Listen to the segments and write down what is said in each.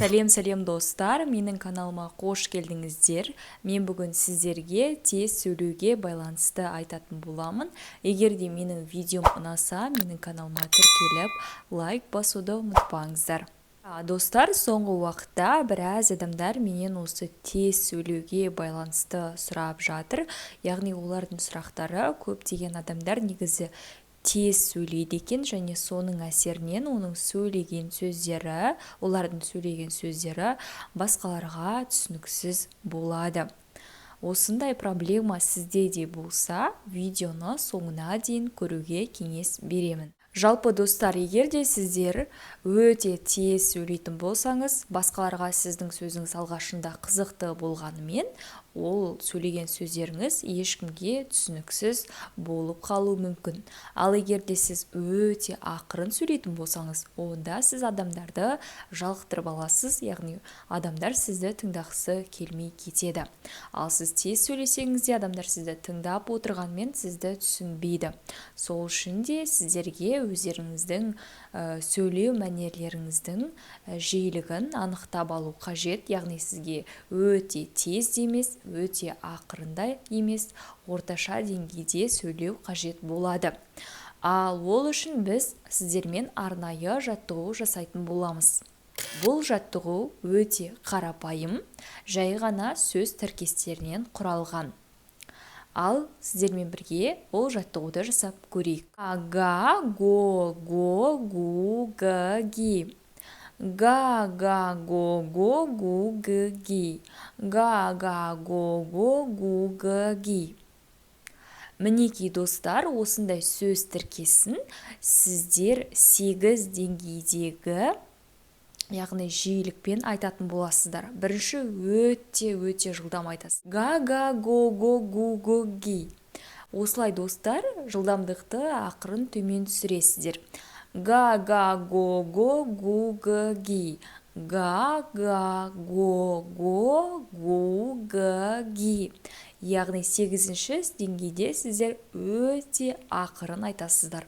Сәлем достар, менің каналыма қош келдіңіздер. Мен бүгін сіздерге тез сөйлеуге байланысты айтатын боламын. Егер де менің видеом ұнаса, менің каналыма тіркеліп, лайк басуды ұмытпаңыздар. Достар, соңғы уақытта біраз адамдар менен осы тез сөйлеуге байланысты сұрап жатыр. Яғни олардың сұрақтары көптеген адамдар негізі тез сөйлейді екен, және соның әсерінен олардың сөйлеген сөздері басқаларға түсініксіз болады. Осындай проблема сізде де болса, видеоны соңына дейін көруге кеңес беремін. Жалпы достар, егер де сіздер өте тез сөйлейтін болсаңыз, басқаларға сіздің сөзіңіз алғашында қызықты болғанымен, ол сөйлеген сөздеріңіз ешкімге түсініксіз болып қалуы мүмкін. Ал егер де сіз өте ақырын сөйлейтін болсаңыз, онда сіз адамдарды жалықтырып аласыз, яғни адамдар сізді тыңдағысы келмей кетеді. Ал сіз тез сөйлесеңіз де, адамдар сізді тыңдап отырғанмен сізді түсінбейді. Сол үшін де сіздерге өздеріңіздің сөйлеу мәнерлеріңіздің жиілігін анықтап алу қажет. Яғни сізге өте тез емес, өте ақырында емес, орташа деңгейде сөйлеу қажет болады. Ал ол үшін біз сіздермен арнайы жаттығу жасайтын боламыз. Бұл жаттығу өте қарапайым, жай ғана сөз тіркестерінен құралған. Ал сіздермен бірге ол жаттығуды жасап көрейік. Га, го, гу, г, ги. Га, го, гу, г, ги. Га, го, гу, г, ги. Мінекей достар, осындай сөз тіркесін сіздер 8 деңгейдегі, яғни жиілікпен айтатын боласыздар. Бірінші өте жылдам айтасыз. Га, го, гу, ги. Осылай достар, жылдамдықты ақырын төмен түсіресіздер. Га, го, гу, ги. Га, го, гу, ги. Яғни 8-ші деңгейде сіздер өте ақырын айтасыздар.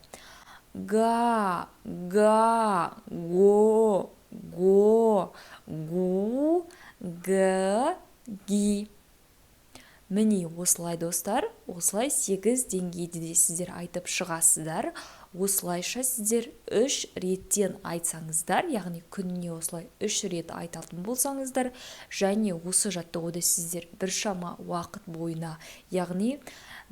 Га, го, гу, г, ги. Міне осылай достар, осылай 8 деңгейде де сіздер айтып шығасыздар. Осылайша сіздер 3 реттен айтсаңыздар, яғни күніне осылай 3 рет айтатын болсаңыздар, және осы жаттығуды сіздер біршама уақыт бойына, яғни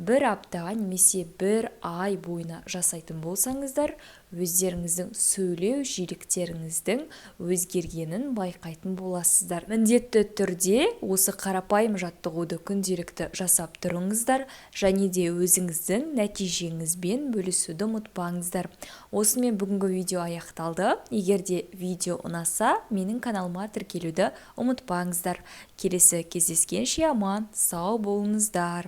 1 апта немесе 1 ай бойына жасайтын болсаңыздар, өздеріңіздің сөйлеу жиіліктеріңіздің өзгергенін байқайтын боласыздар. Міндетті түрде осы қарапайым жаттығуды күнделікті жасап тұрыңыздар, және де өзіңіздің нәтижеңізбен бөлісуді ұмытпаңыздар. Осымен бүгінгі видео аяқталды. Егер де видео ұнаса, менің каналыма тіркелуді ұмытпаңыздар. Келесі кездескенше аман, сау болыңыздар.